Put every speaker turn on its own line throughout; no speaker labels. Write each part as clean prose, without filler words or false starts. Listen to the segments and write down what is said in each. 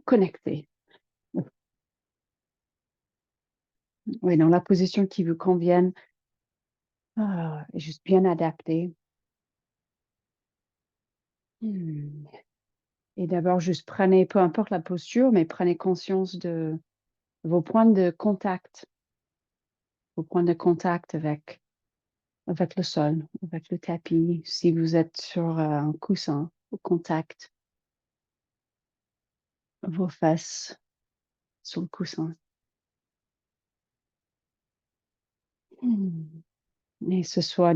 connecter. Oui, dans la position qui vous convienne, juste bien adaptée. Et d'abord, juste prenez, peu importe la posture, mais prenez conscience de vos points de contact, avec le sol, avec le tapis. Si vous êtes sur un coussin, au contact, vos fesses sur le coussin. Et ce soir,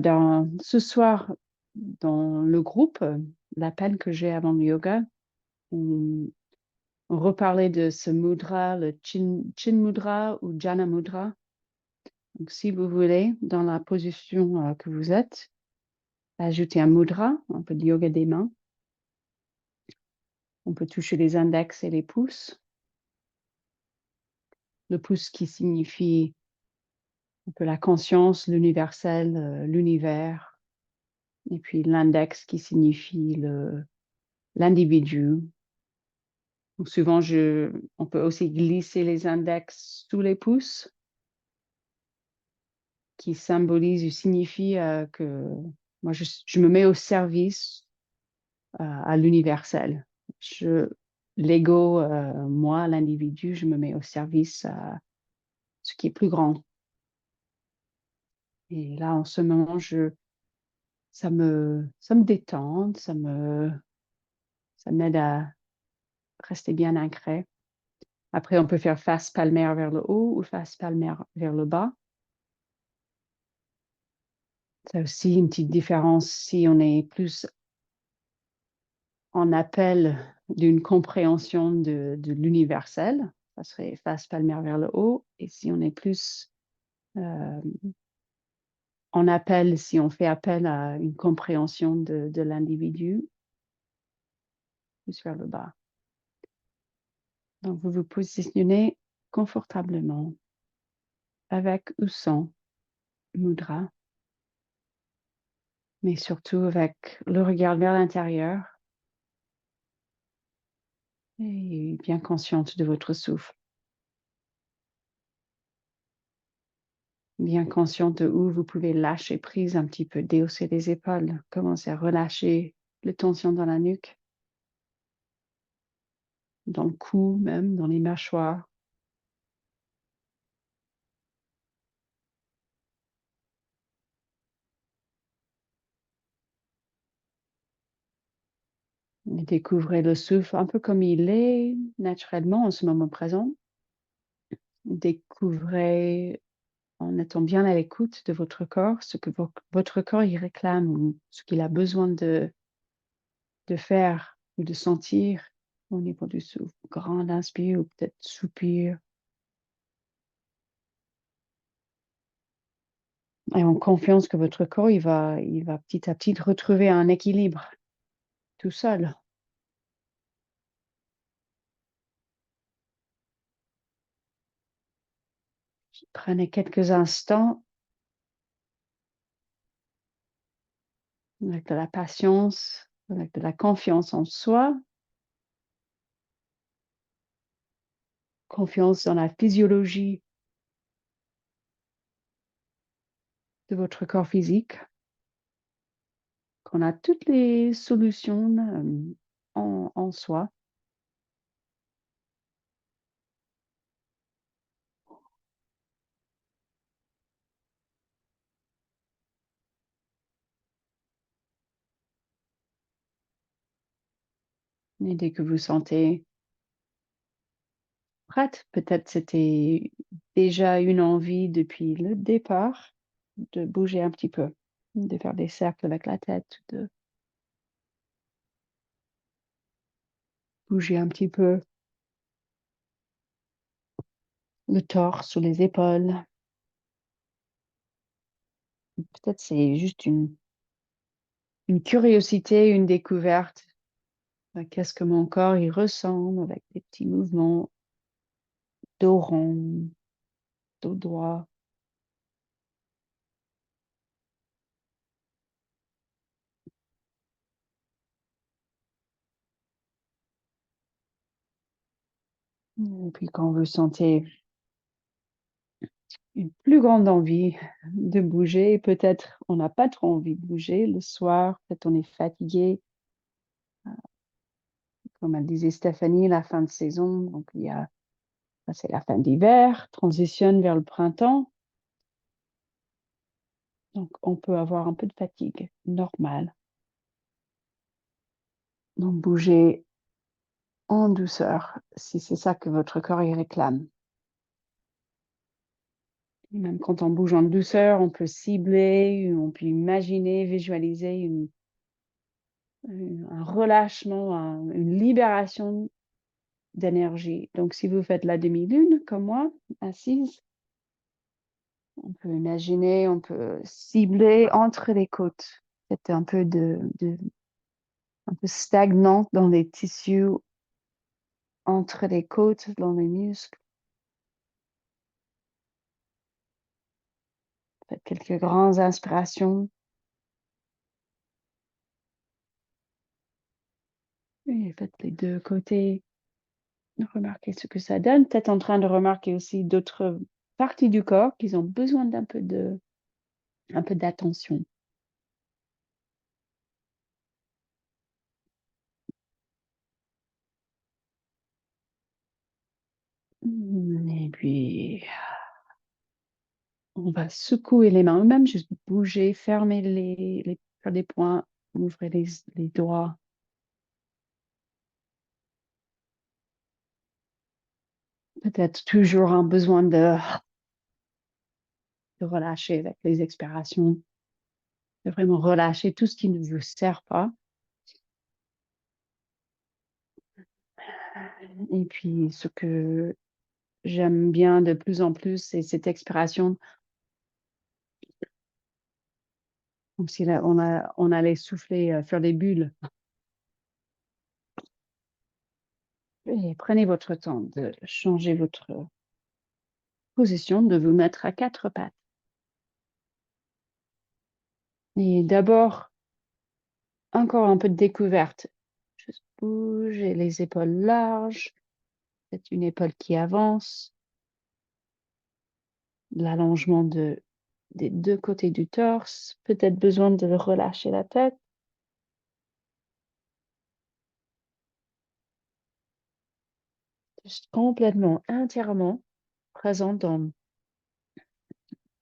dans le groupe, l'appel que j'ai avant le yoga, on reparlait de ce mudra, le chin mudra ou jhana mudra. Donc, si vous voulez, dans la position que vous êtes, ajouter un mudra, un peu de yoga des mains. On peut toucher les index et les pouces. Le pouce qui signifie un peu la conscience, l'universel, l'univers. Et puis l'index qui signifie l'individu. Donc souvent, on peut aussi glisser les index sous les pouces, qui symbolise ou signifie que moi, je me mets au service à l'universel. L'ego, moi, l'individu, je me mets au service à ce qui est plus grand. Et là, en ce moment, ça me détend, ça m'aide à rester bien ancré. Après, on peut faire face palmaire vers le haut ou face palmaire vers le bas. C'est aussi une petite différence si on est plus en appel d'une compréhension de l'universel, ça serait face palmaire vers le haut. Et si on est plus en appel, si on fait appel à une compréhension de l'individu, plus vers le bas. Donc, vous vous positionnez confortablement, avec ou sans mudra, mais surtout avec le regard vers l'intérieur et bien consciente de votre souffle. Bien consciente de où vous pouvez lâcher prise un petit peu, déhausser les épaules, commencer à relâcher les tensions dans la nuque, dans le cou même, dans les mâchoires. Et découvrez le souffle un peu comme il est naturellement en ce moment présent. Découvrez en étant bien à l'écoute de votre corps, ce que votre corps y réclame ou ce qu'il a besoin de faire ou de sentir au niveau du souffle. Grand inspire ou peut-être soupir. Et en confiance que votre corps, il va petit à petit retrouver un équilibre tout seul. Prenez quelques instants avec de la patience, avec de la confiance en soi, confiance dans la physiologie de votre corps physique, qu'on a toutes les solutions en soi. Et dès que vous sentez prête, peut-être c'était déjà une envie depuis le départ de bouger un petit peu, de faire des cercles avec la tête, de bouger un petit peu le torse ou les épaules. Peut-être c'est juste une curiosité, une découverte. Qu'est-ce que mon corps il ressemble avec des petits mouvements dos rond, dos droit. Et puis quand vous sentez une plus grande envie de bouger, peut-être on n'a pas trop envie de bouger le soir, peut-être on est fatigué. Comme elle disait Stéphanie, la fin de saison, donc c'est la fin d'hiver, transitionne vers le printemps. Donc, on peut avoir un peu de fatigue normale. Donc, bougez en douceur si c'est ça que votre corps y réclame. Et même quand on bouge en douceur, on peut cibler, on peut imaginer, visualiser un relâchement, une libération d'énergie. Donc, si vous faites la demi-lune, comme moi, assise, on peut imaginer, on peut cibler entre les côtes. C'est un peu un peu stagnant dans les tissus, entre les côtes, dans les muscles. Faites quelques grandes inspirations. Et faites les deux côtés. Remarquez ce que ça donne. Peut-être en train de remarquer aussi d'autres parties du corps qui ont besoin un peu d'attention. Et puis, on va secouer les mains, même juste bouger, fermer faire des poings, ouvrez les doigts. Peut-être toujours un besoin de relâcher avec les expirations, de vraiment relâcher tout ce qui ne vous sert pas. Et puis, ce que j'aime bien de plus en plus, c'est cette expiration, comme si là, on allait souffler, faire des bulles. Et prenez votre temps de changer votre position, de vous mettre à quatre pattes. Et d'abord, encore un peu de découverte. Juste bouger les épaules larges, peut-être une épaule qui avance, l'allongement des deux côtés du torse, peut-être besoin de relâcher la tête. Juste complètement, entièrement présent dans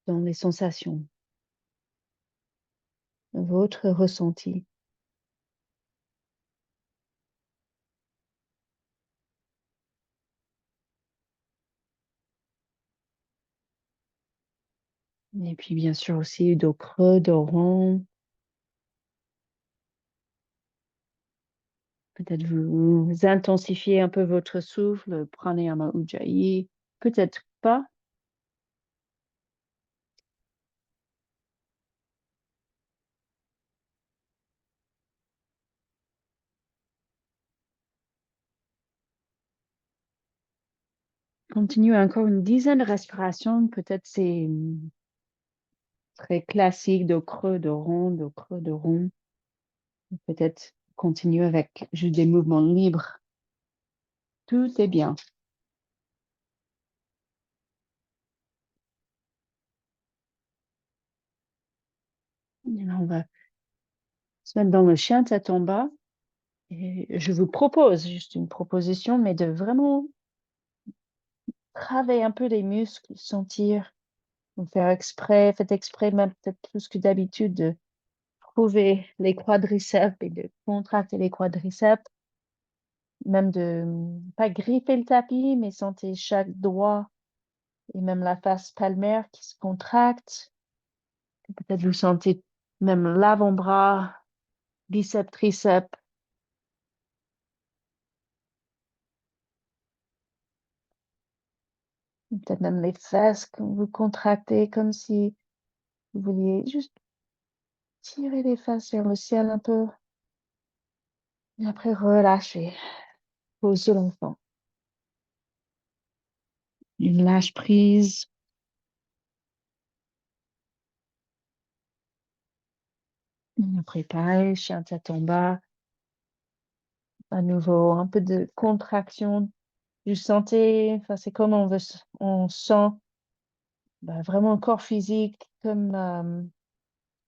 les sensations, votre ressenti. Et puis bien sûr aussi dos creux, dos rond. Peut-être vous intensifiez un peu votre souffle, prenez un ujjayi, peut-être pas. Continuez encore une dizaine de respirations, peut-être c'est très classique, dos creux, dos rond, dos creux, dos rond. Peut-être continuer avec juste des mouvements libres. Tout est bien. Et là, on va se mettre dans le chien tête en bas. Et je vous propose, juste une proposition, mais de vraiment travailler un peu les muscles, sentir, faire exprès, faites exprès, même peut-être plus que d'habitude, de trouver les quadriceps et de contracter les quadriceps, même de pas gripper le tapis, mais sentez chaque doigt et même la face palmaire qui se contracte. Peut-être vous sentez même l'avant-bras, biceps, triceps, peut-être même les fesses que vous contractez comme si vous vouliez juste tirer les fesses vers le ciel un peu. Et après, relâchez. Pose de l'enfant. Une lâche prise. Et après, pareil, chien tête en bas. À nouveau, un peu de contraction
Vous sentez, enfin, c'est comme on sent vraiment un corps physique comme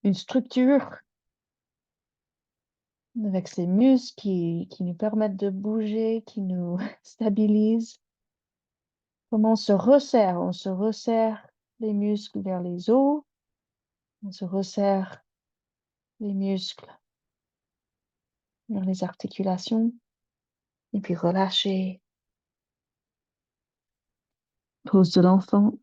une structure avec ses muscles qui nous permettent de bouger, qui nous stabilisent. Comment on se resserre les muscles vers les os, on se resserre les muscles vers les articulations, et puis relâcher. Pose de l'enfant.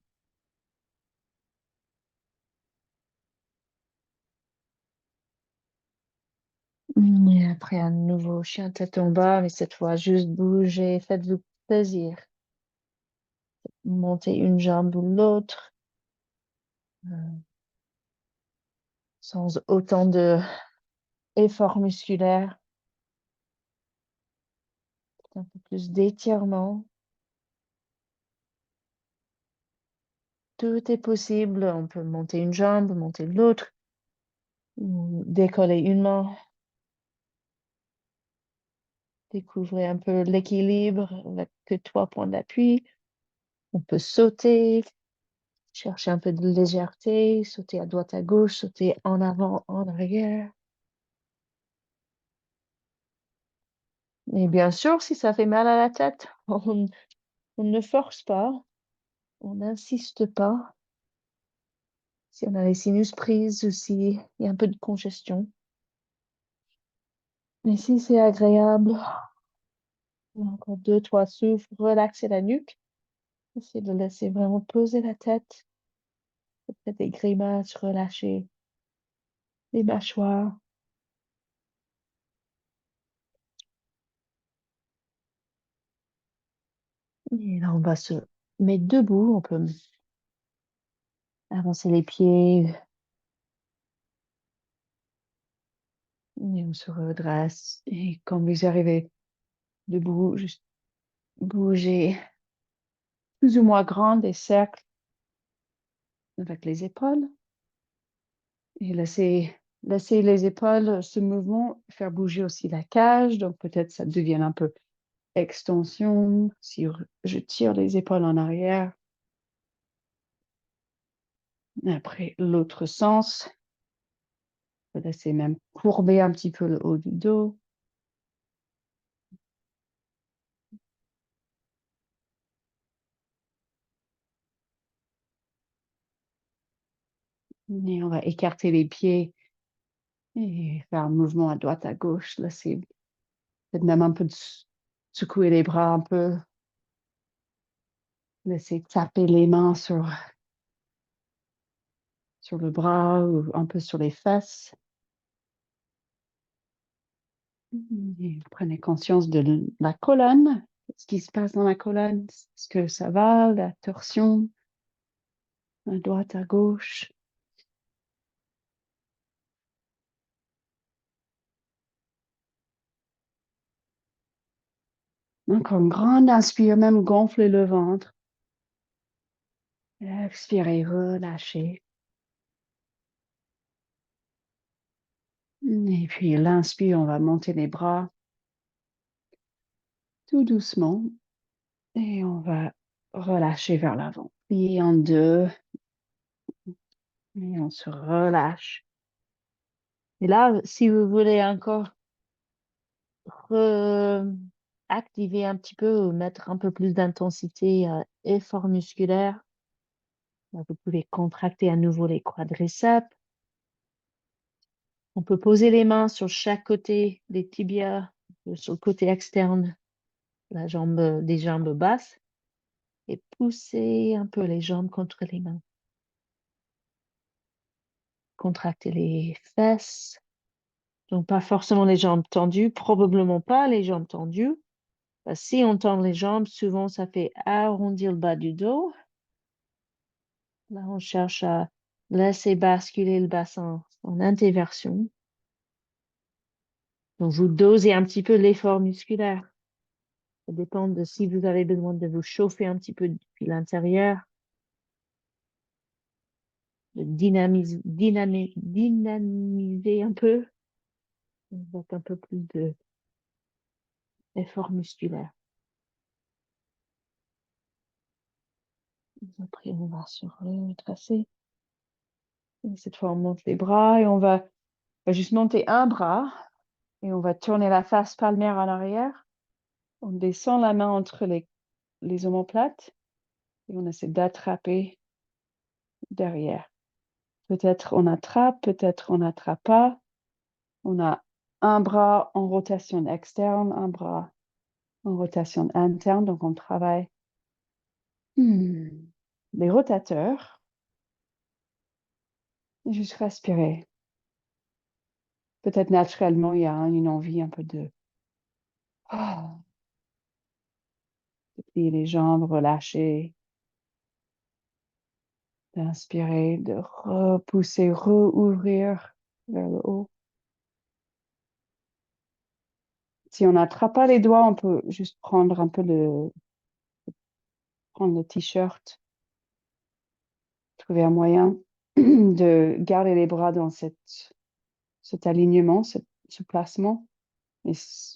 Et après, un nouveau chien tête en bas, mais cette fois, juste bougez, faites-vous plaisir. Montez une jambe ou l'autre, euh, sans autant de effort musculaire, un peu plus d'étirement. Tout est possible. On peut monter une jambe, monter l'autre, ou décoller une main. Découvrez un peu l'équilibre avec que 3 points d'appui. On peut sauter, chercher un peu de légèreté, sauter à droite, à gauche, sauter en avant, en arrière. Et bien sûr, si ça fait mal à la tête, on ne force pas, on n'insiste pas. Si on a les sinus prises ou s'il y a un peu de congestion. Mais si c'est agréable, encore 2, 3 souffles, relaxer la nuque. Essayez de laisser vraiment poser la tête. Faites des grimaces, relâcher les mâchoires. Et là, on va se mettre debout. On peut avancer les pieds. Et on se redresse. Et quand vous arrivez debout, juste bouger plus ou moins grand des cercles avec les épaules. Et laisser les épaules, ce mouvement, faire bouger aussi la cage. Donc peut-être ça devient un peu extension. Si je tire les épaules en arrière. Après, l'autre sens. Laisser même courber un petit peu le haut du dos. Et on va écarter les pieds et faire un mouvement à droite, à gauche. Laisser peut-être même un peu de secouer les bras un peu. Laisser taper les mains sur le bras ou un peu sur les fesses. Et prenez conscience de la colonne, ce qui se passe dans la colonne. Est-ce que ça va, la torsion, à droite, à gauche? Encore une grande inspire, même gonfler le ventre. Expirez, relâchez. Et puis l'inspire, on va monter les bras tout doucement et on va relâcher vers l'avant. Plier en deux et on se relâche. Et là, si vous voulez encore activer un petit peu ou mettre un peu plus d'intensité, effort musculaire, là, vous pouvez contracter à nouveau les quadriceps. On peut poser les mains sur chaque côté des tibias, sur le côté externe des jambes basses et pousser un peu les jambes contre les mains. Contracter les fesses. Donc, pas forcément les jambes tendues, probablement pas les jambes tendues. Si on tend les jambes, souvent, ça fait arrondir le bas du dos. Là, on cherche à laisser basculer le bassin en intéversion. Donc, vous dosez un petit peu l'effort musculaire. Ça dépend de si vous avez besoin de vous chauffer un petit peu depuis l'intérieur, de dynamiser un peu, avec un peu plus d'effort musculaire. Après, on va se retracer. Et cette fois, on monte les bras et on va juste monter un bras et on va tourner la face palmaire en arrière. On descend la main entre les omoplates et on essaie d'attraper derrière. Peut-être on attrape, peut-être on n'attrape pas. On a un bras en rotation externe, un bras en rotation interne. Donc, on travaille les rotateurs. Et juste respirer. Peut-être naturellement, il y a une envie un peu de plier les jambes, relâcher, d'inspirer, de repousser, rouvrir vers le haut. Si on n'attrape pas les doigts, on peut juste prendre un peu prendre le t-shirt, trouver un moyen de garder les bras dans cet alignement, ce placement, mais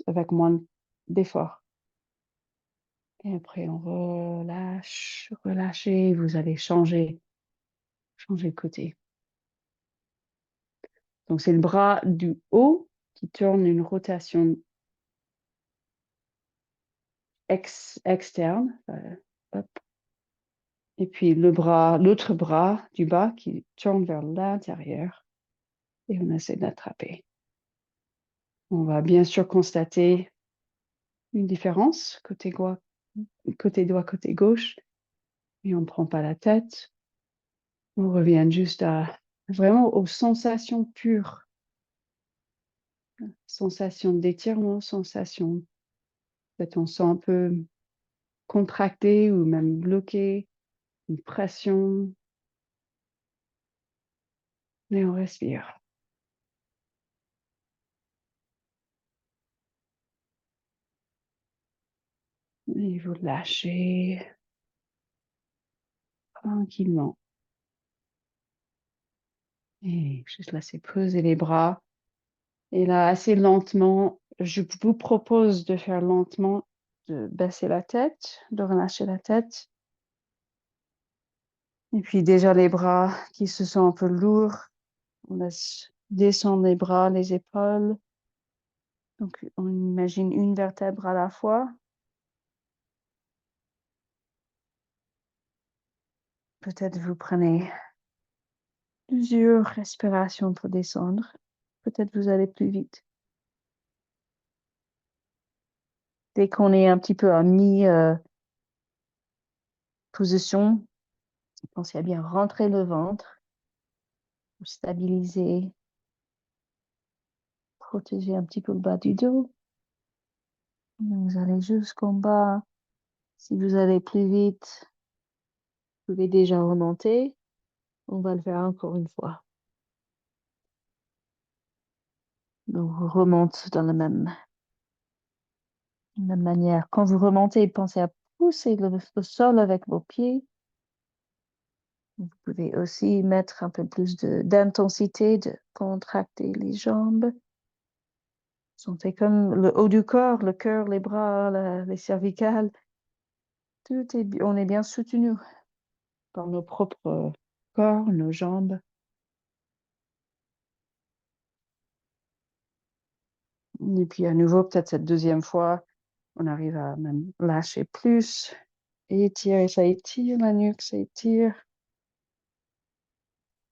avec moins d'effort. Et après, on relâche, relâchez, vous allez changer de côté. Donc, c'est le bras du haut qui tourne une rotation externe. Hop. Et puis, l'autre bras du bas qui tourne vers l'intérieur. Et on essaie d'attraper. On va bien sûr constater une différence côté droit, côté gauche. Et on ne prend pas la tête. On revient juste vraiment aux sensations pures. Sensation d'étirement, sensation. Peut-être on sent un peu contracté ou même bloqué, une pression. Et on respire. Et vous lâchez tranquillement. Et juste laisser poser les bras. Et là, assez lentement, je vous propose de faire lentement, de baisser la tête, de relâcher la tête. Et puis déjà les bras qui se sentent un peu lourds, on laisse descendre les bras, les épaules. Donc on imagine une vertèbre à la fois. Peut-être vous prenez plusieurs respirations pour descendre. Peut-être vous allez plus vite. Dès qu'on est un petit peu en mi-position, pensez à bien rentrer le ventre pour stabiliser, protéger un petit peu le bas du dos. Vous allez jusqu'en bas. Si vous allez plus vite, vous pouvez déjà remonter. On va le faire encore une fois. Donc, vous remontez dans la même manière. Quand vous remontez, pensez à pousser le sol avec vos pieds. Vous pouvez aussi mettre un peu plus d'intensité, de contracter les jambes. Sentez comme le haut du corps, le cœur, les bras, les cervicales. On est bien soutenu par nos propres corps, nos jambes. Et puis à nouveau, peut-être cette deuxième fois, on arrive à même lâcher plus. Étire, ça étire la nuque, ça étire.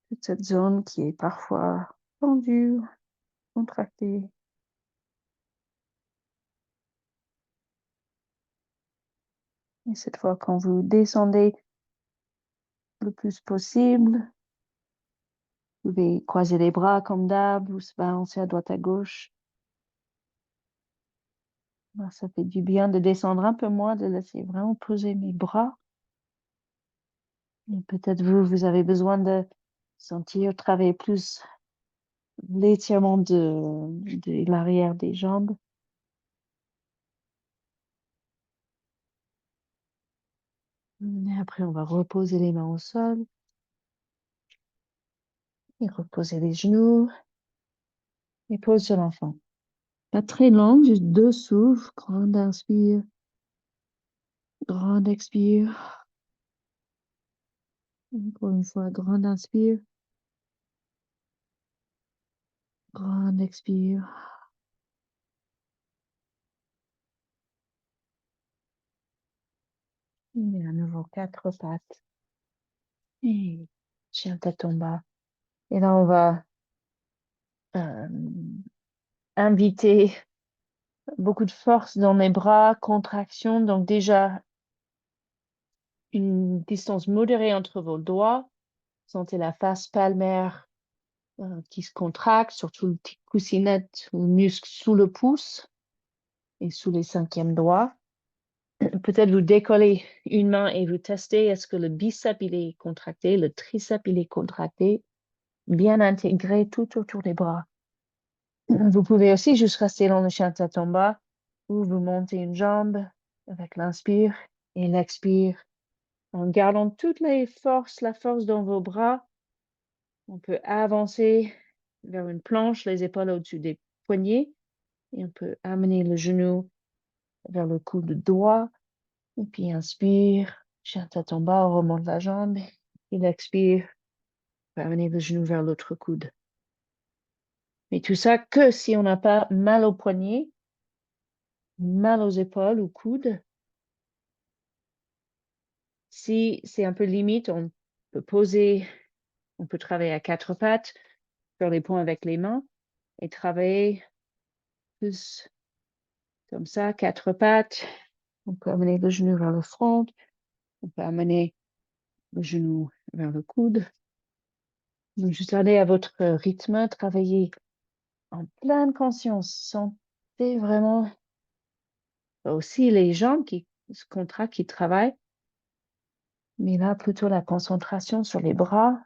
Toute cette zone qui est parfois tendue, contractée. Et cette fois, quand vous descendez le plus possible, vous pouvez croiser les bras comme d'hab, vous se balancer à droite à gauche. Ça fait du bien de descendre un peu moins, de laisser vraiment poser mes bras. Et peut-être vous avez besoin de sentir travailler plus l'étirement de l'arrière des jambes. Et après, on va reposer les mains au sol et reposer les genoux et pose sur l'enfant. Pas très longue, juste 2 souffles. Grande inspire, grande expire. Encore une fois, grande inspire, grande expire. Et à nouveau, quatre pattes. Et chien tête en bas. Et là, on va euh, inviter beaucoup de force dans les bras, contraction. Donc déjà, une distance modérée entre vos doigts. Sentez la face palmaire qui se contracte, surtout le petit coussinette ou muscle sous le pouce et sous les cinquièmes doigts. Peut-être vous décollez une main et vous testez est-ce que le biceps il est contracté, le triceps il est contracté, bien intégré tout autour des bras. Vous pouvez aussi juste rester dans le chien tête en bas ou vous montez une jambe avec l'inspire et l'expire en gardant toutes les forces, la force dans vos bras. On peut avancer vers une planche, les épaules au-dessus des poignets et on peut amener le genou vers le coude droit. Et puis inspire, chien tête en bas, on remonte la jambe. Il expire, on peut amener le genou vers l'autre coude. Mais tout ça que si on n'a pas mal au poignet, mal aux épaules ou coudes. Si c'est un peu limite, on peut poser, on peut travailler à quatre pattes, faire les points avec les mains et travailler plus comme ça, quatre pattes. On peut amener le genou vers le front, on peut amener le genou vers le coude. Donc, juste aller à votre rythme, travailler en pleine conscience. Sentez vraiment aussi les jambes qui se contractent, qui travaillent, mais là, plutôt la concentration sur les bras.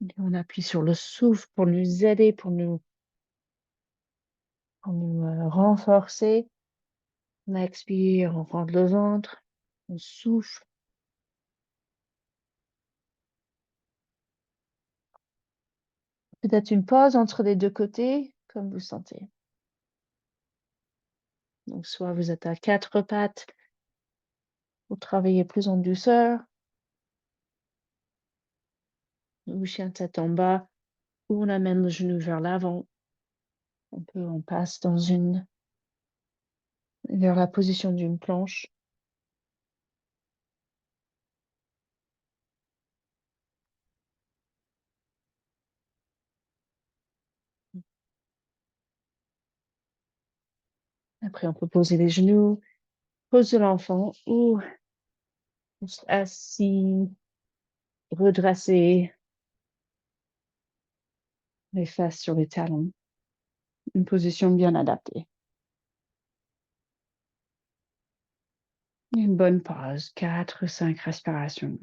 Et on appuie sur le souffle pour nous aider, pour nous renforcer. On expire, on rentre le ventre, on souffle. Peut-être une pause entre les deux côtés, comme vous sentez. Donc, soit vous êtes à quatre pattes, vous travaillez plus en douceur, ou chien tête en bas, ou on amène le genou vers l'avant. On passe vers la position d'une planche. Après, on peut poser les genoux, pose de l'enfant, ou assis, redresser les fesses sur les talons. Une position bien adaptée. Une bonne pause, 4 5 respirations.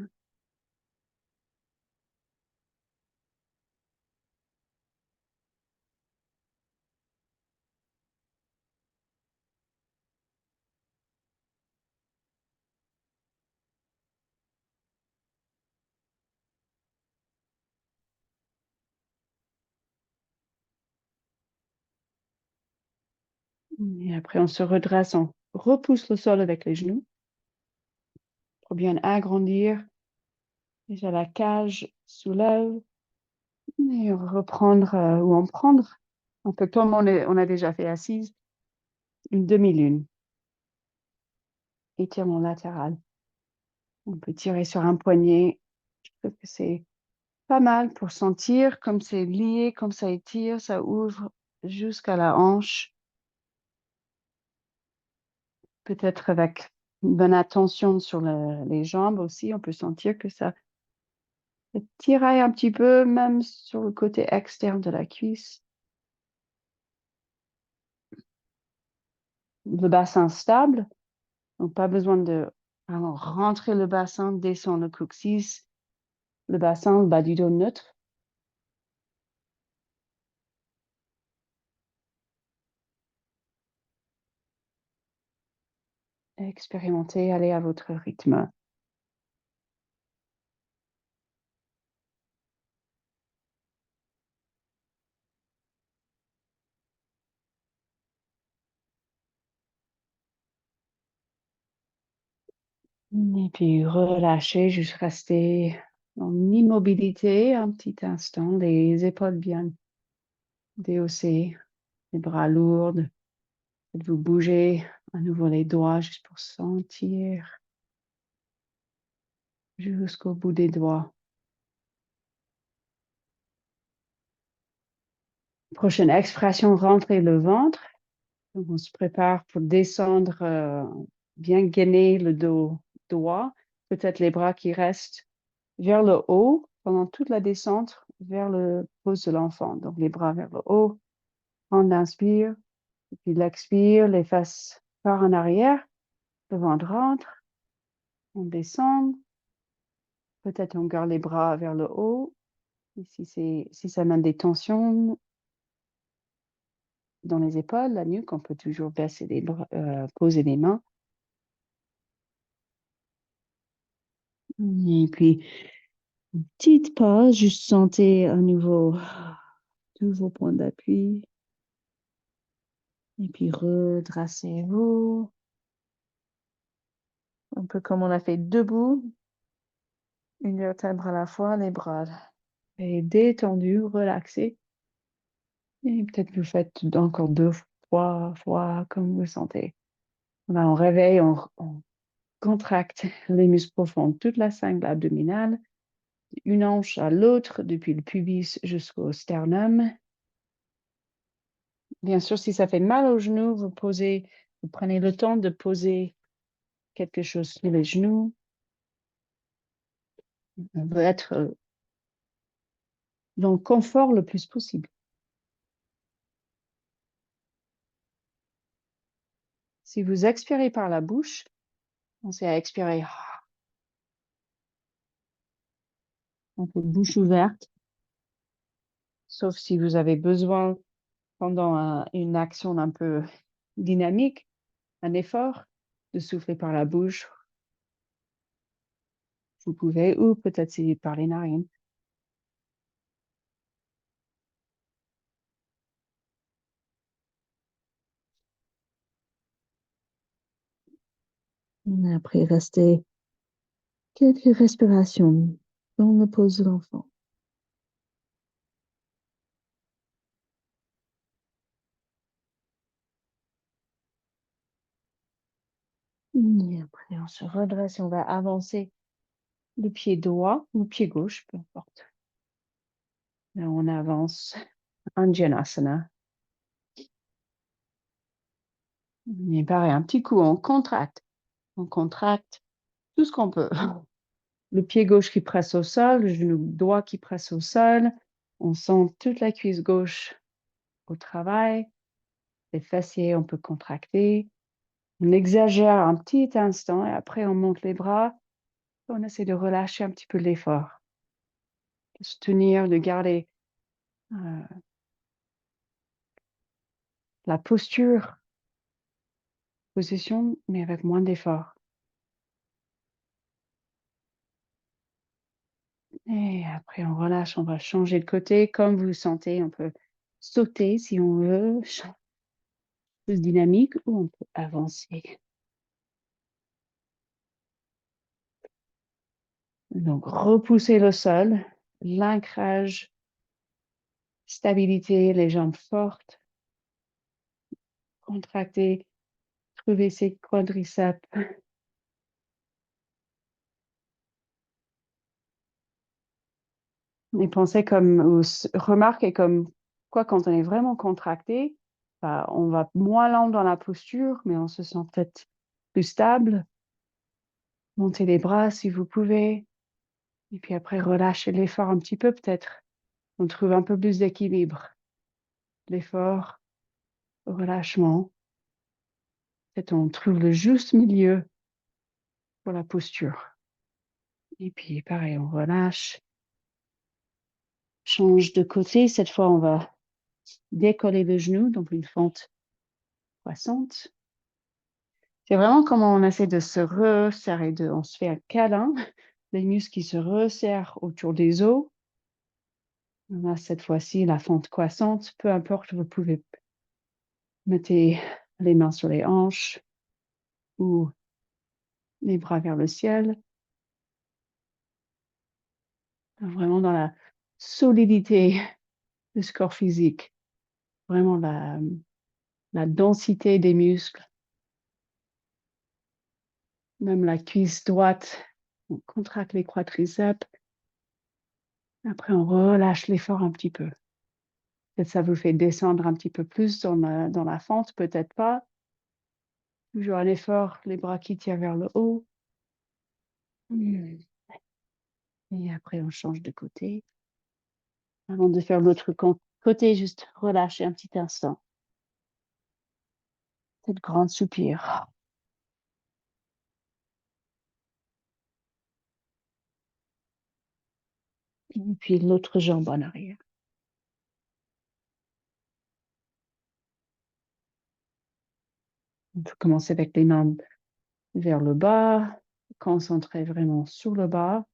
Et après, on se redresse, on repousse le sol avec les genoux pour bien agrandir. Déjà, la cage soulève. Et on va reprendre ou en prendre. Un peu comme on a déjà fait assise, une demi-lune. Étirement latéral. On peut tirer sur un poignet. Je trouve que c'est pas mal pour sentir comme c'est lié, comme ça étire, ça ouvre jusqu'à la hanche. Peut-être avec une bonne attention sur les jambes aussi, on peut sentir que ça tiraille un petit peu, même sur le côté externe de la cuisse. Le bassin stable, donc pas besoin de rentrer le bassin, descendre le coccyx, le bassin, le bas du dos neutre. Expérimentez, allez à votre rythme.
Et puis relâchez, juste rester en immobilité un petit instant, les épaules bien déhaussées, les bras lourds. Faites-vous bouger à nouveau les doigts juste pour sentir jusqu'au bout des doigts. Prochaine expression, rentrez le ventre. Donc, on se prépare pour descendre, bien gainer le dos droit. Peut-être les bras qui restent vers le haut pendant toute la descente vers le pouce de l'enfant. Donc, les bras vers le haut. On inspire, et puis l'expire, les fesses par en arrière. Le ventre rentre. On descend. Peut-être on garde les bras vers le haut. Et si ça mène des tensions dans les épaules, la nuque, on peut toujours baisser les bras, poser les mains. Et puis, une petite pause, juste sentez à nouveau tous vos points d'appui. Et puis, redressez-vous. Un peu comme on a fait debout. Une vertèbre à la fois, les bras. Et détendu, relaxé. Et peut-être vous faites encore 2, 3 fois comme vous sentez. Là, on réveille, on contracte les muscles profonds, toute la cingle abdominale, une hanche à l'autre, depuis le pubis jusqu'au sternum. Bien sûr, si ça fait mal aux genoux, vous prenez le temps de poser quelque chose sur les genoux. On veut être dans le confort le plus possible. Si vous expirez par la bouche, pensez à expirer un peu bouche ouverte, sauf si vous avez besoin pendant une action un peu dynamique, un effort, de souffler par la bouche. Vous pouvez, ou peut-être c'est par les narines. Après, restez quelques respirations dans le pose de l'enfant. Et après, on se redresse, on va avancer le pied droit ou le pied gauche, peu importe. Là, on avance Anjanasana. Et pareil, un petit coup, on contracte. On contracte tout ce qu'on peut. Le pied gauche qui presse au sol, le genou droit qui presse au sol. On sent toute la cuisse gauche au travail. Les fessiers, on peut contracter. On exagère un petit instant et après, on monte les bras. On essaie de relâcher un petit peu l'effort. De se tenir, de garder la posture, position, mais avec moins d'effort. Et après, on relâche, on va changer de côté. Comme vous le sentez, on peut sauter si on veut, plus dynamique, ou on peut avancer. Donc, repousser le sol, l'ancrage, stabilité, les jambes fortes, contracter, trouver ses quadriceps. Et pensez comme, ou remarquez comme quoi, quand on est vraiment contracté, bah, on va moins lent dans la posture, mais on se sent peut-être plus stable. Montez les bras si vous pouvez. Et puis après, relâchez l'effort un petit peu, peut-être. On trouve un peu plus d'équilibre. L'effort, relâchement. Peut-être on trouve le juste milieu pour la posture. Et puis, pareil, on relâche. Change de côté. Cette fois, on va décoller le genou, donc une fente croissante. C'est vraiment comment on essaie de se resserrer, on se fait un câlin, les muscles qui se resserrent autour des os. On a cette fois-ci la fente croissante, peu importe, vous pouvez mettre les mains sur les hanches ou les bras vers le ciel, vraiment dans la solidité du corps physique, vraiment la densité des muscles, même la cuisse droite. On contracte les quadriceps. Après, on relâche l'effort un petit peu. Peut-être ça vous fait descendre un petit peu plus dans la fente, peut-être pas. Toujours un effort, les bras qui tirent vers le haut. Et après, on change de côté. Avant de faire l'autre côté, juste relâcher un petit instant. Cette grande soupir. Et puis l'autre jambe en arrière. On peut commencer avec les mains vers le bas, concentrer vraiment sur le bas.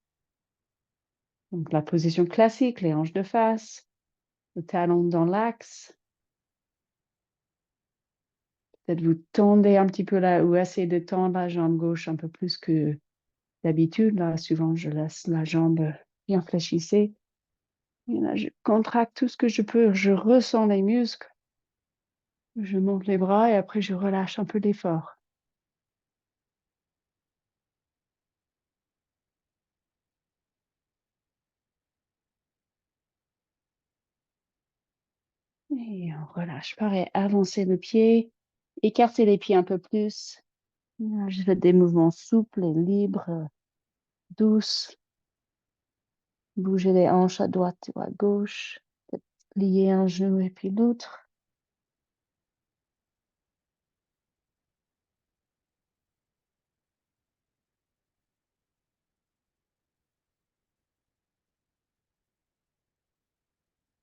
Donc la position classique, les hanches de face, le talon dans l'axe. Peut-être vous tendez un petit peu là ou essayez de tendre la jambe gauche un peu plus que d'habitude. Là, souvent, je laisse la jambe bien fléchissée. Et là, je contracte tout ce que je peux. Je ressens les muscles. Je monte les bras et après, je relâche un peu l'effort. Et on relâche. Pareil, avancer le pied, écarter les pieds un peu plus. Là, je fais des mouvements souples et libres, douces. Bouger les hanches à droite ou à gauche. Peut-être plier un genou et puis l'autre.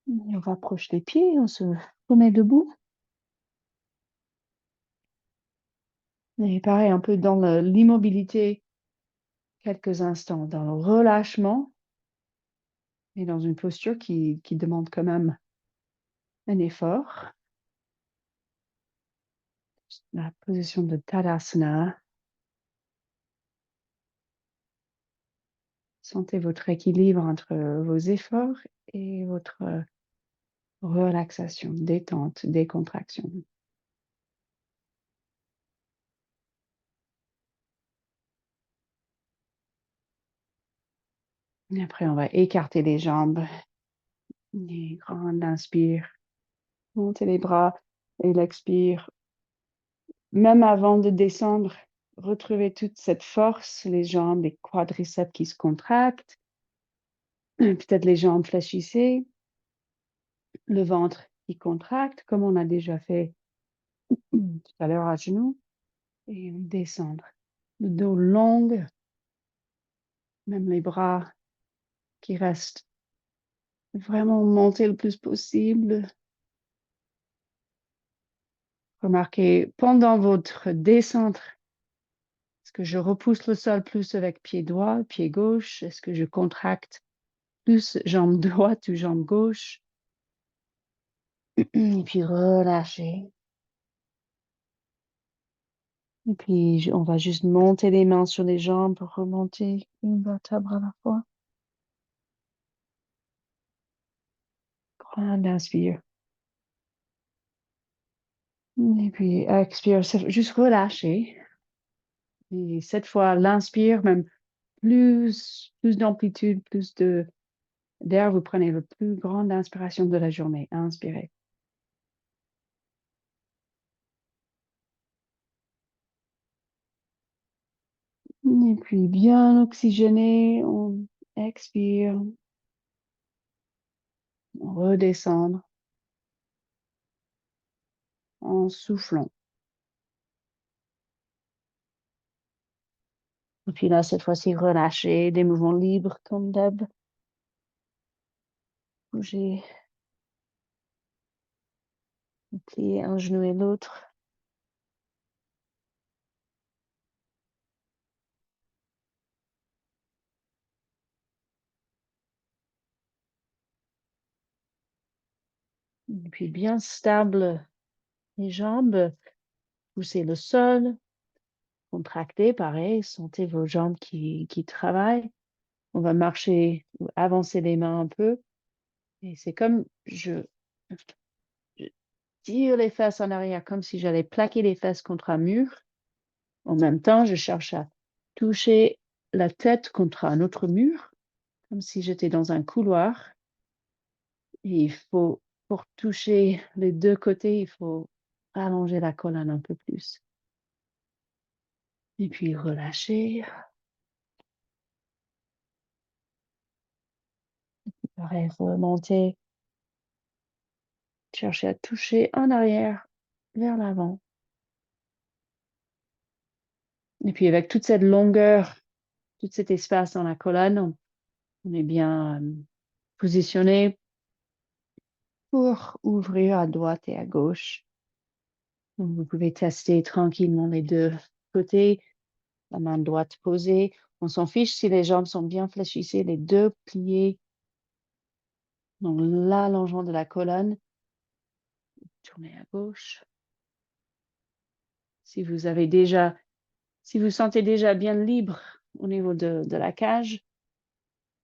Et on rapproche les pieds, on se remet debout. Et pareil, un peu dans l'immobilité, quelques instants, dans le relâchement, et dans une posture qui demande quand même un effort. La position de Tadasana. Sentez votre équilibre entre vos efforts et votre relaxation, détente, décontraction. Et après, on va écarter les jambes. Et grande inspire. Montez les bras et l'expire. Même avant de descendre, retrouvez toute cette force, les jambes, les quadriceps qui se contractent, peut-être les jambes fléchissées, le ventre qui contracte, comme on a déjà fait tout à l'heure à genoux, et descendre. Le dos long, même les bras qui restent vraiment montés le plus possible. Remarquez, pendant votre descente, est-ce que je repousse le sol plus avec pied droit, pied gauche? Est-ce que je contracte plus jambe droite ou jambe gauche? Et puis relâcher. Et puis on va juste monter les mains sur les jambes pour remonter une vertèbre à la fois. Grande inspire. Et puis expire, juste relâcher. Et cette fois, l'inspire, même plus d'amplitude, plus d'air, vous prenez la plus grande inspiration de la journée. Inspirez. Et puis bien oxygéné, on expire, on redescendre en soufflant. Et puis là, cette fois-ci, relâchez, des mouvements libres comme d'hab. Bougez, pliez un genou et l'autre. Et puis bien stable les jambes, poussez le sol, contractez, pareil, sentez vos jambes qui travaillent. On va marcher, avancer les mains un peu. Et c'est comme je tire les fesses en arrière, comme si j'allais plaquer les fesses contre un mur. En même temps, je cherche à toucher la tête contre un autre mur, comme si j'étais dans un couloir. Et il faut, pour toucher les deux côtés, il faut allonger la colonne un peu plus. Et puis relâcher. Pareil, remonter. Chercher à toucher en arrière, vers l'avant. Et puis avec toute cette longueur, tout cet espace dans la colonne, on est bien positionné pour ouvrir à droite et à gauche. Donc, vous pouvez tester tranquillement les deux côtés, la main droite posée. On s'en fiche si les jambes sont bien fléchissées, les deux pliés dans l'allongement de la colonne. Tournez à gauche. Si vous sentez déjà bien libre au niveau de la cage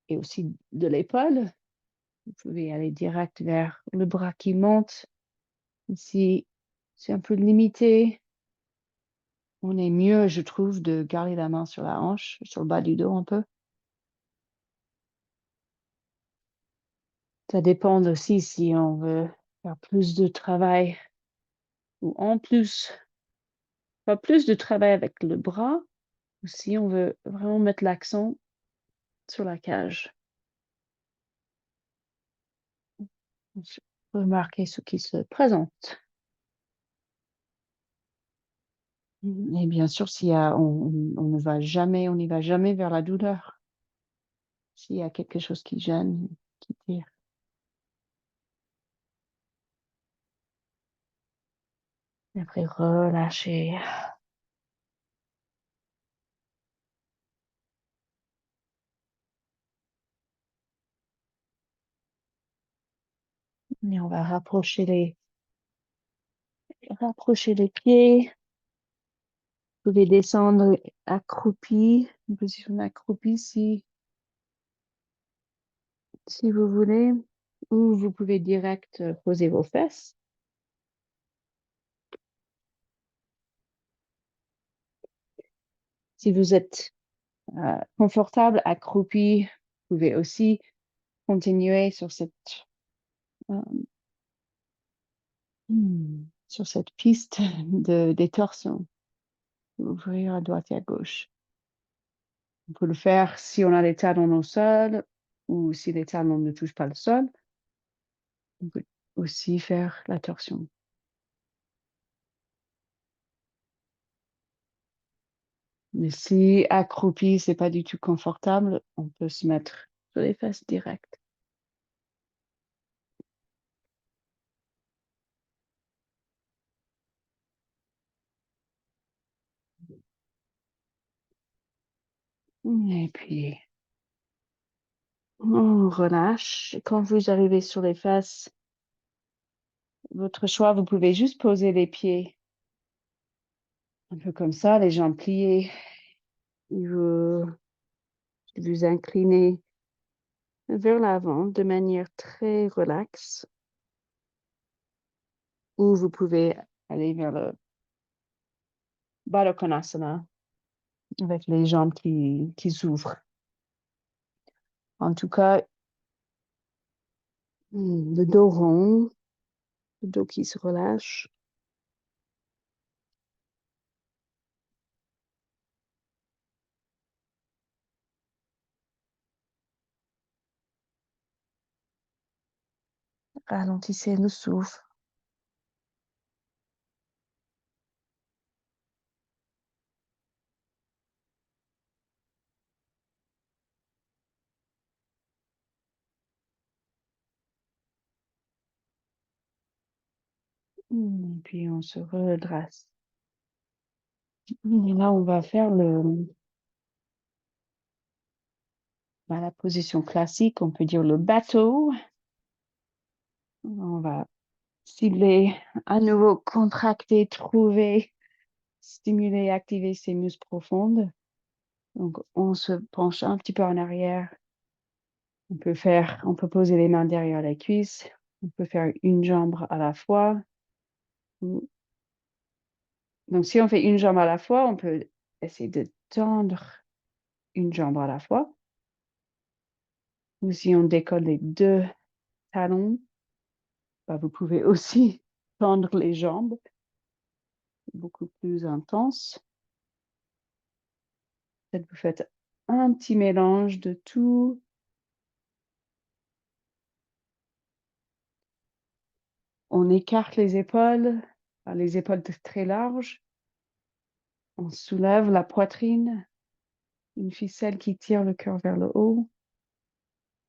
et aussi de l'épaule, vous pouvez aller direct vers le bras qui monte. Si c'est un peu limité, on est mieux, je trouve, de garder la main sur la hanche, sur le bas du dos un peu. Ça dépend aussi si on veut faire plus de travail ou en plus, pas plus de travail avec le bras, ou si on veut vraiment mettre l'accent sur la cage. Remarquez ce qui se présente. Et bien sûr, on n'y va jamais vers la douleur. S'il y a quelque chose qui gêne, qui tire. Et après, relâchez. Et on va rapprocher les pieds. Vous pouvez descendre accroupi, une position accroupie si vous voulez. Ou vous pouvez direct poser vos fesses. Si vous êtes confortable, accroupi, vous pouvez aussi continuer euh, sur cette piste des torsions. Ouvrir à droite et à gauche. On peut le faire si on a les talons au sol ou si les talons ne touchent pas le sol. On peut aussi faire la torsion. Mais si accroupi, c'est pas du tout confortable, on peut se mettre sur les fesses directes. Et puis, on relâche. Quand vous arrivez sur les fesses, votre choix, vous pouvez juste poser les pieds un peu comme ça, les jambes pliées. Vous inclinez vers l'avant de manière très relaxe. Ou vous pouvez aller vers le Baddha Konasana avec les jambes qui s'ouvrent. En tout cas, le dos rond, le dos qui se relâche. Ralentissez le souffle. Et puis on se redresse. Et là, on va faire la position classique, on peut dire le bateau. On va cibler, à nouveau contracter, trouver stimuler et activer ces muscles profondes. Donc, on se penche un petit peu en arrière. On peut poser les mains derrière la cuisse. On peut faire une jambe à la fois. Donc, si on fait une jambe à la fois, on peut essayer de tendre une jambe à la fois. Ou si on décolle les deux talons, vous pouvez aussi tendre les jambes. C'est beaucoup plus intense. Peut-être vous faites un petit mélange de tout. On écarte les épaules très larges. On soulève la poitrine, une ficelle qui tire le cœur vers le haut.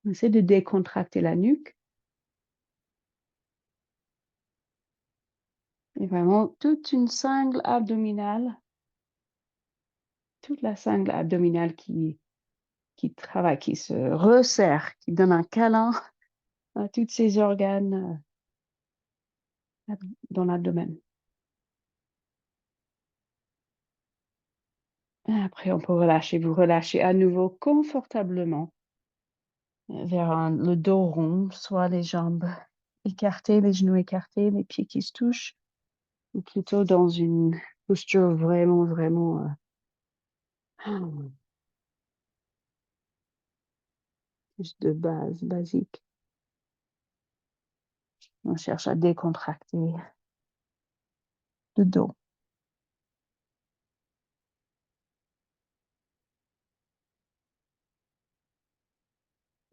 On essaie de décontracter la nuque. Et vraiment toute une sangle abdominale, toute la sangle abdominale qui travaille, qui se resserre, qui donne un câlin à tous ces organes dans l'abdomen. Après, on peut relâcher. Vous relâchez à nouveau confortablement vers le dos rond, soit les jambes écartées, les genoux écartés, les pieds qui se touchent, ou plutôt dans une posture vraiment, vraiment juste de base, basique. On cherche à décontracter le dos.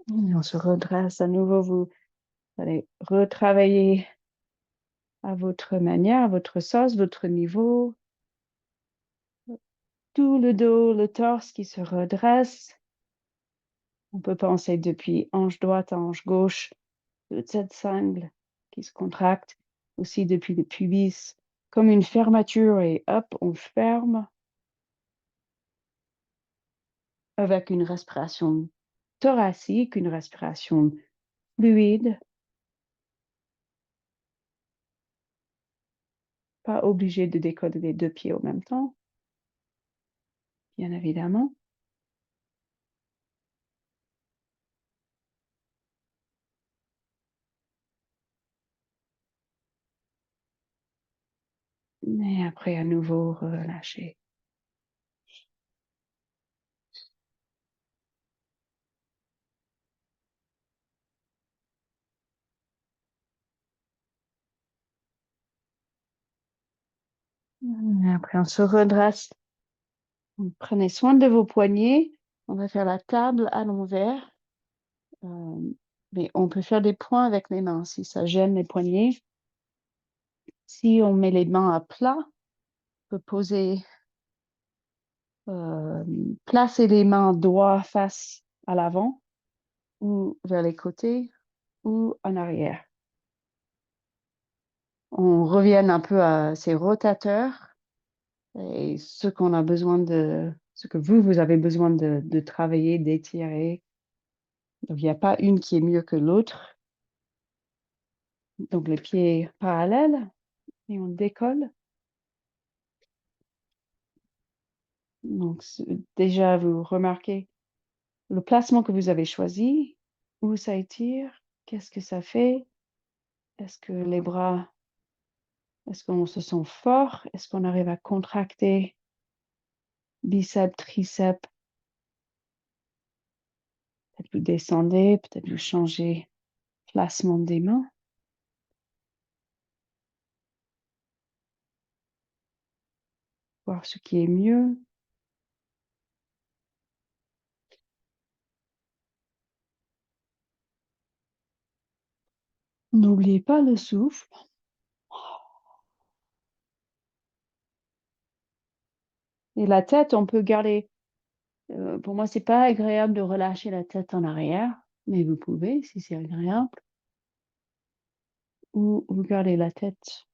Et on se redresse à nouveau. Vous allez retravailler à votre manière, à votre sauce, votre niveau. Tout le dos, le torse qui se redresse. On peut penser depuis hanche droite à hanche gauche, toute cette sangle qui se contracte, aussi depuis le pubis, comme une fermeture, et hop, on ferme avec une respiration thoracique, une respiration fluide. Pas obligé de décoller les deux pieds en même temps, bien évidemment. Et après, à nouveau, relâcher. Et après, on se redresse. Prenez soin de vos poignets. On va faire la table à l'envers. Mais on peut faire des points avec les mains si ça gêne les poignets. Si on met les mains à plat, on peut placer les mains doigts face à l'avant ou vers les côtés ou en arrière. On revient un peu à ces rotateurs et ce que vous avez besoin de travailler, d'étirer. Donc, il n'y a pas une qui est mieux que l'autre. Donc, les pieds parallèles et on décolle. Donc, déjà, vous remarquez le placement que vous avez choisi, où ça étire, qu'est-ce que ça fait? Est-ce que les bras, est-ce qu'on se sent fort? Est-ce qu'on arrive à contracter biceps, triceps? Peut-être vous descendez, peut-être vous changez le placement des mains. Voir ce qui est mieux. N'oubliez pas le souffle. Et la tête, on peut garder. Pour moi, c'est pas agréable de relâcher la tête en arrière, mais vous pouvez si c'est agréable. Ou vous gardez la tête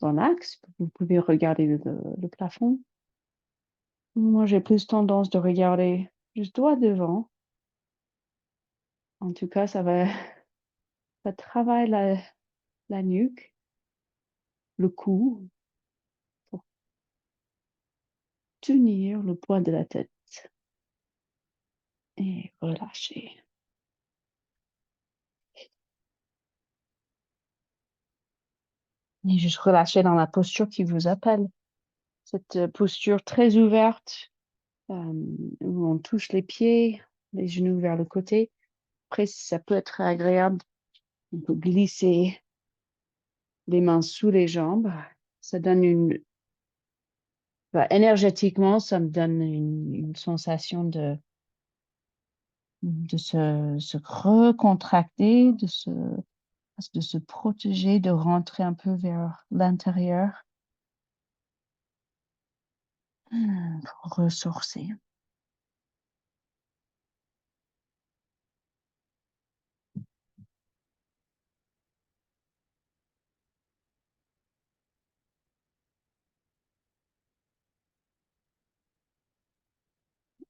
dans l'axe. Vous pouvez regarder le plafond. Moi, j'ai plus tendance de regarder juste droit devant. En tout cas, ça travaille la nuque, le cou, pour tenir le poids de la tête et relâcher. Et juste relâcher dans la posture qui vous appelle. Cette posture très ouverte où on touche les pieds, les genoux vers le côté. Après, ça peut être agréable. On peut glisser les mains sous les jambes. Ça donne énergétiquement, ça me donne une sensation de se recontracter, de se protéger, de rentrer un peu vers l'intérieur pour ressourcer.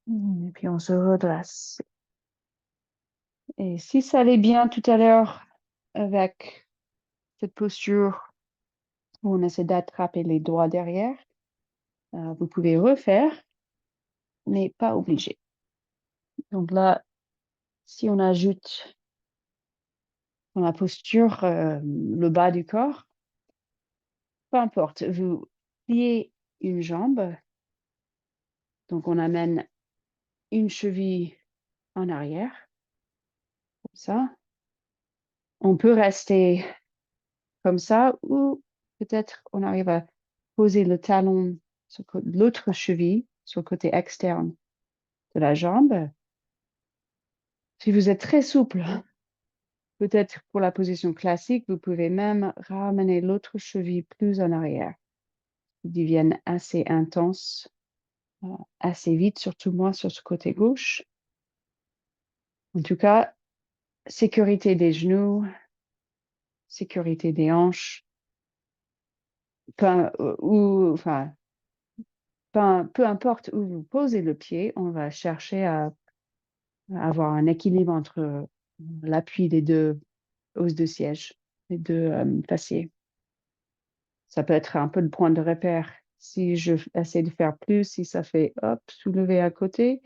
Et puis on se redresse. Et si ça allait bien tout à l'heure avec cette posture où on essaie d'attraper les doigts derrière, vous pouvez refaire, mais pas obligé. Donc là, si on ajoute dans la posture le bas du corps, peu importe, vous pliez une jambe, donc on amène une cheville en arrière, comme ça. On peut rester comme ça ou peut-être on arrive à poser le talon sur l'autre cheville sur le côté externe de la jambe. Si vous êtes très souple, peut-être pour la position classique, vous pouvez même ramener l'autre cheville plus en arrière. Ils deviennent assez intenses, assez vite, surtout moi sur ce côté gauche. En tout cas, sécurité des genoux, sécurité des hanches, peu importe où vous posez le pied, on va chercher à avoir un équilibre entre l'appui des deux hausses de siège, les deux fessiers. Ça peut être un peu le point de repère. Si je essaie de faire plus, si ça fait hop, soulever à côté,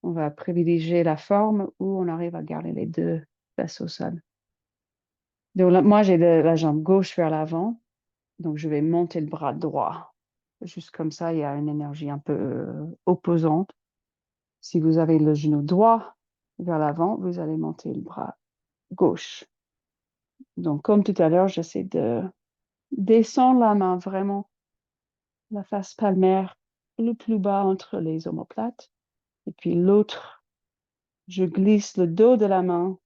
on va privilégier la forme où on arrive à garder les deux fesses au sol. Donc là, moi, j'ai la jambe gauche vers l'avant, donc je vais monter le bras droit. Juste comme ça, il y a une énergie un peu opposante. Si vous avez le genou droit vers l'avant, vous allez monter le bras gauche. Donc, comme tout à l'heure, j'essaie de descendre la main vraiment, la face palmaire le plus bas entre les omoplates. Et puis l'autre, je glisse le dos de la main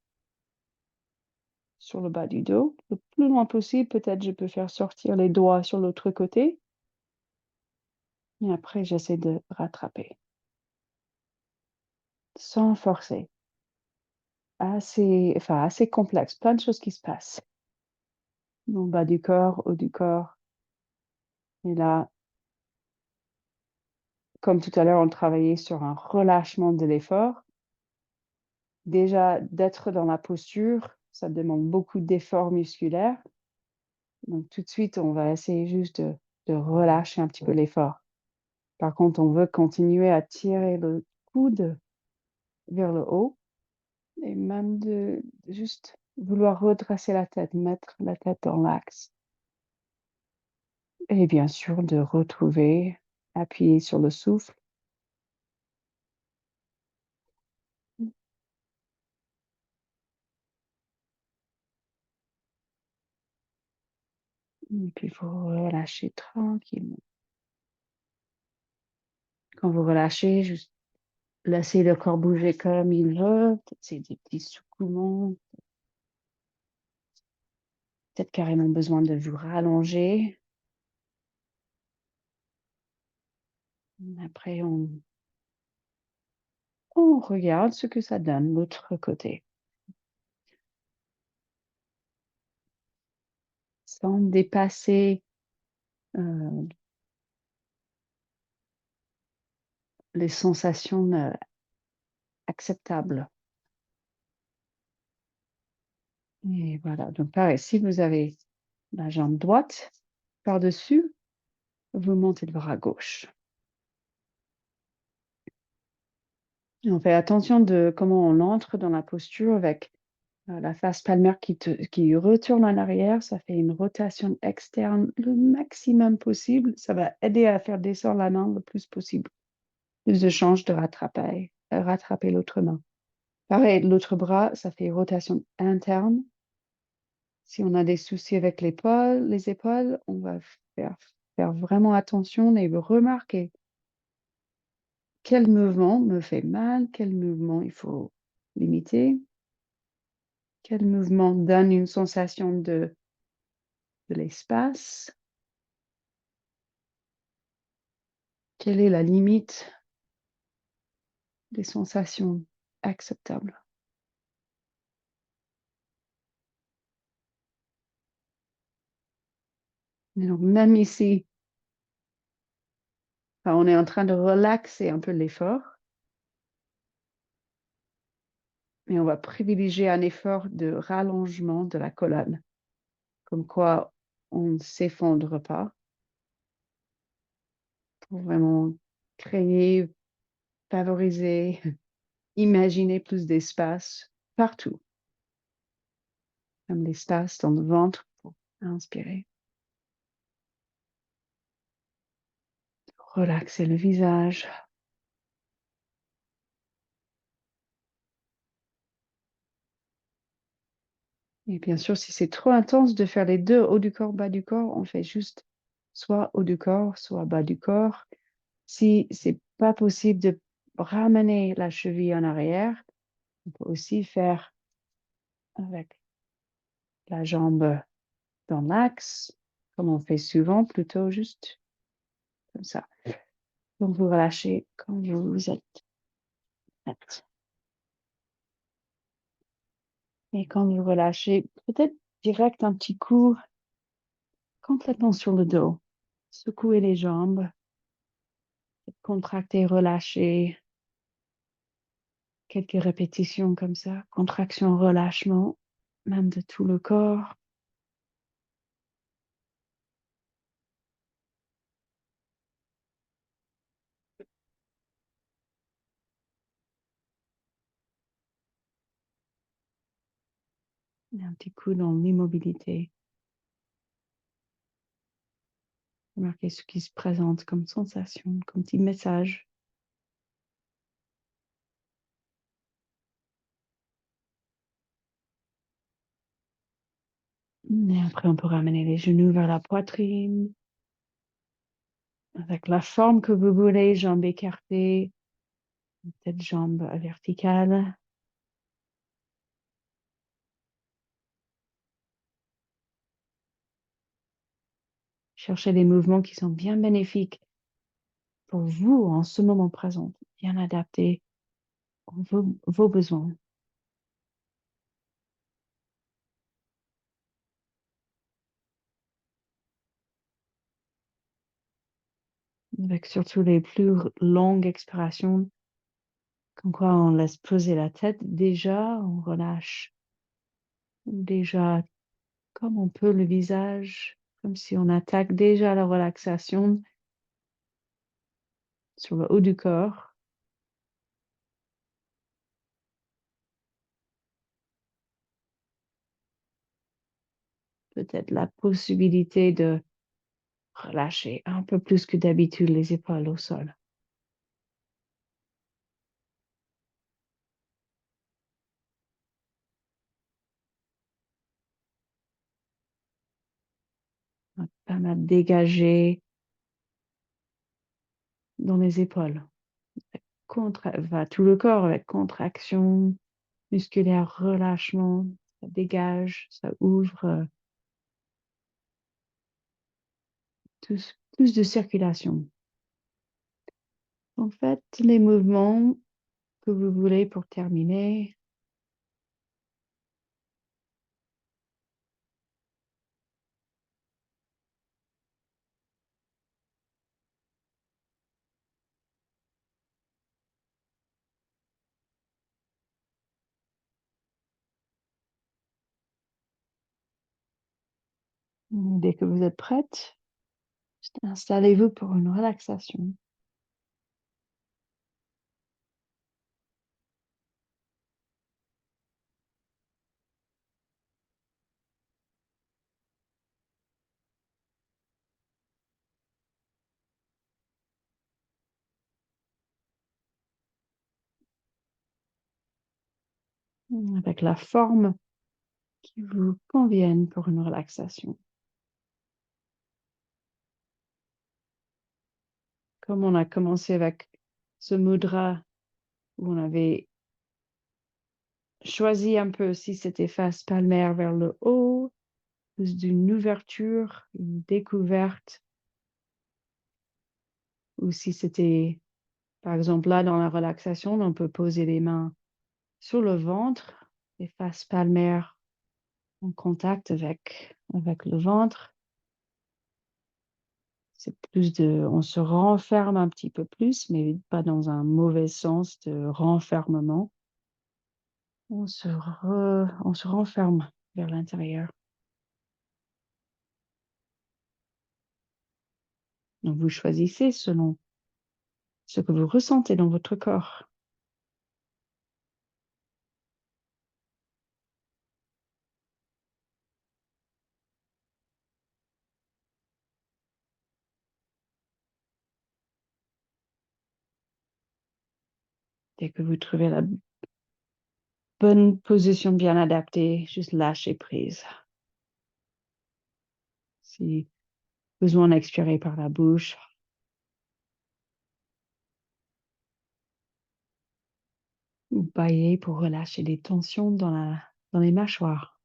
sur le bas du dos. Le plus loin possible, peut-être je peux faire sortir les doigts sur l'autre côté. Et après, j'essaie de rattraper. Sans forcer. Assez complexe. Plein de choses qui se passent. Mon bas du corps, haut du corps. Et là, comme tout à l'heure, on travaillait sur un relâchement de l'effort. Déjà, d'être dans la posture, ça demande beaucoup d'efforts musculaires. Donc, tout de suite, on va essayer juste de relâcher un petit peu l'effort. Par contre, on veut continuer à tirer le coude vers le haut et même de juste vouloir redresser la tête, mettre la tête dans l'axe. Et bien sûr, de retrouver, appuyer sur le souffle. Et puis, il faut relâcher tranquillement. Quand vous relâchez, juste laissez le corps bouger comme il veut. C'est des petits secouements. Peut-être carrément besoin de vous rallonger. Après, on regarde ce que ça donne de l'autre côté. Sans dépasser les sensations acceptables. Et voilà, donc pareil, si vous avez la jambe droite par-dessus, vous montez le bras gauche. Et on fait attention de comment on entre dans la posture avec la face palmaire qui retourne en arrière. Ça fait une rotation externe le maximum possible. Ça va aider à faire descendre la main le plus possible. Plus de chances de rattraper l'autre main. Pareil, l'autre bras, ça fait rotation interne. Si on a des soucis avec les épaules, on va faire vraiment attention et remarquer quel mouvement me fait mal, quel mouvement il faut limiter, quel mouvement donne une sensation de l'espace, quelle est la limite des sensations acceptables. Et donc, même ici, on est en train de relaxer un peu l'effort, mais on va privilégier un effort de rallongement de la colonne, comme quoi on ne s'effondre pas pour vraiment créer, favoriser, imaginer plus d'espace partout, comme l'espace dans le ventre pour inspirer. Relaxer le visage. Et bien sûr, si c'est trop intense de faire les deux, haut du corps, bas du corps, on fait juste soit haut du corps, soit bas du corps. Si c'est pas possible de ramener la cheville en arrière, on peut aussi faire avec la jambe dans l'axe, comme on fait souvent, plutôt juste comme ça. Donc vous relâchez quand vous êtes prête. Et quand vous relâchez, peut-être direct un petit coup complètement sur le dos. Secouez les jambes, contractez, relâchez. Quelques répétitions comme ça, contraction, relâchement, même de tout le corps. Et un petit coup dans l'immobilité. Remarquez ce qui se présente comme sensation, comme petit message. Et après, on peut ramener les genoux vers la poitrine. Avec la forme que vous voulez, jambes écartées, peut-être jambes verticales. Cherchez des mouvements qui sont bien bénéfiques pour vous en ce moment présent, bien adaptés à vos besoins. Avec surtout les plus longues expirations, comme quoi on laisse poser la tête, déjà on relâche déjà comme on peut le visage, comme si on attaque déjà la relaxation sur le haut du corps. Peut-être la possibilité de relâcher un peu plus que d'habitude les épaules au sol. On va pas mal dégager dans les épaules. Va tout le corps avec contraction musculaire, relâchement, ça dégage, ça ouvre plus de circulation. En fait, les mouvements que vous voulez pour terminer. Dès que vous êtes prête, installez-vous pour une relaxation. avec la forme qui vous convienne pour une relaxation. Comme on a commencé avec ce mudra où on avait choisi un peu si c'était face palmaire vers le haut, plus d'une ouverture, une découverte, ou si c'était, par exemple, là dans la relaxation, on peut poser les mains sur le ventre, les faces palmaires en contact avec le ventre. C'est plus on se renferme un petit peu plus, mais pas dans un mauvais sens de renfermement. On se renferme vers l'intérieur. Donc, vous choisissez selon ce que vous ressentez dans votre corps. Dès que vous trouvez la bonne position bien adaptée, juste lâchez prise. Si besoin d'expirer par la bouche, ou bailler pour relâcher les tensions dans les mâchoires.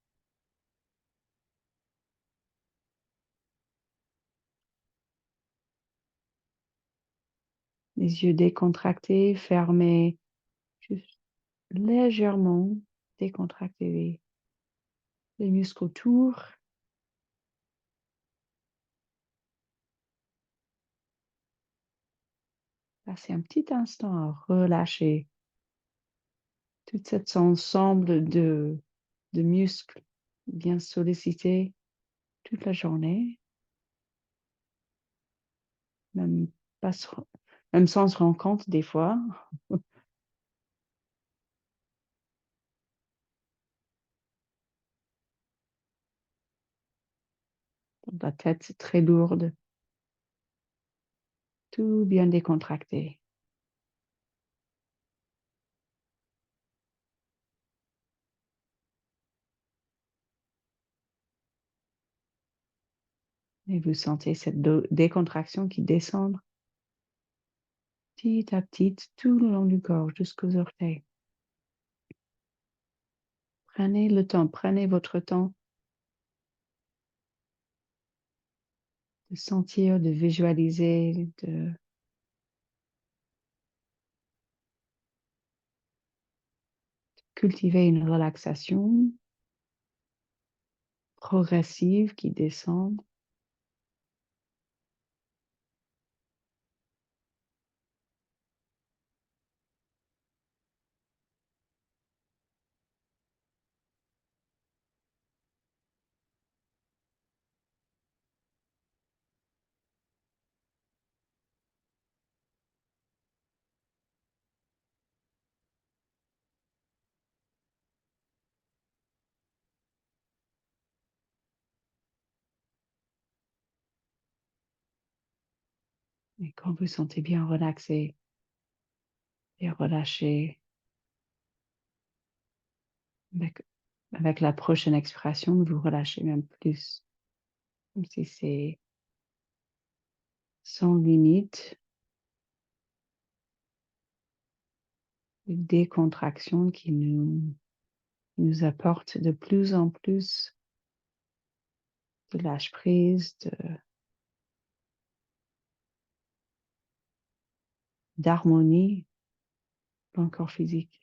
Les yeux décontractés, fermés, juste légèrement décontractés les muscles autour. Passez un petit instant à relâcher tout cet ensemble de muscles bien sollicités toute la journée, même, pas même sans se rendre compte des fois. La tête très lourde, tout bien décontracté. Et vous sentez cette décontraction qui descend petit à petit tout le long du corps jusqu'aux orteils. Prenez le temps, prenez votre temps de sentir, de visualiser, de cultiver une relaxation progressive qui descend. Et quand vous sentez bien relaxé et relâché, avec la prochaine expiration, vous relâchez même plus. Comme si c'est sans limite, une décontraction qui nous apporte de plus en plus de lâche prise, d'harmonie dans le corps physique.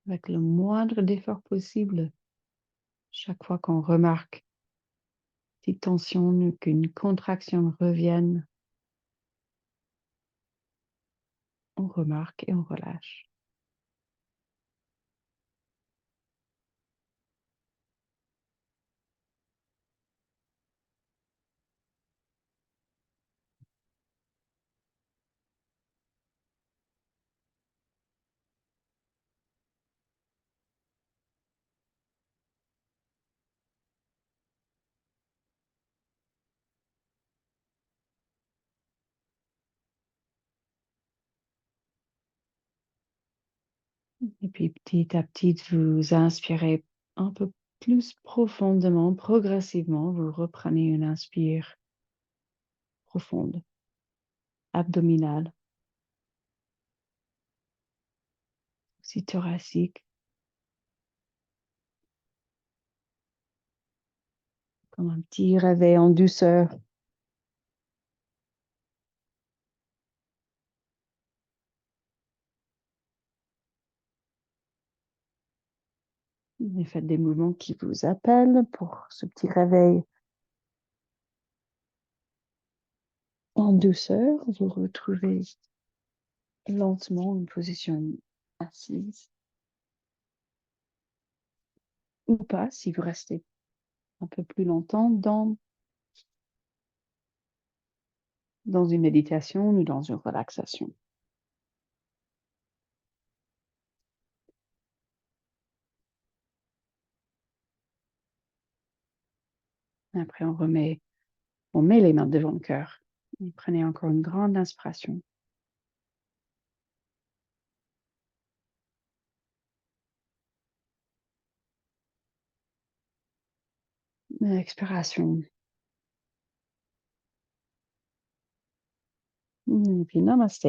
avec le moindre d'effort possible. Chaque fois qu'on remarque des tensions, qu'une contraction revienne, on remarque et on relâche. Et puis petit à petit, vous inspirez un peu plus profondément, progressivement. Vous reprenez une inspire profonde, abdominale, aussi thoracique, comme un petit réveil en douceur. Et faites des mouvements qui vous appellent pour ce petit réveil en douceur. Vous retrouvez lentement une position assise ou pas si vous restez un peu plus longtemps dans une méditation ou dans une relaxation. Après, on met les mains devant le cœur. Et prenez encore une grande inspiration. Expiration. Et puis, namaste.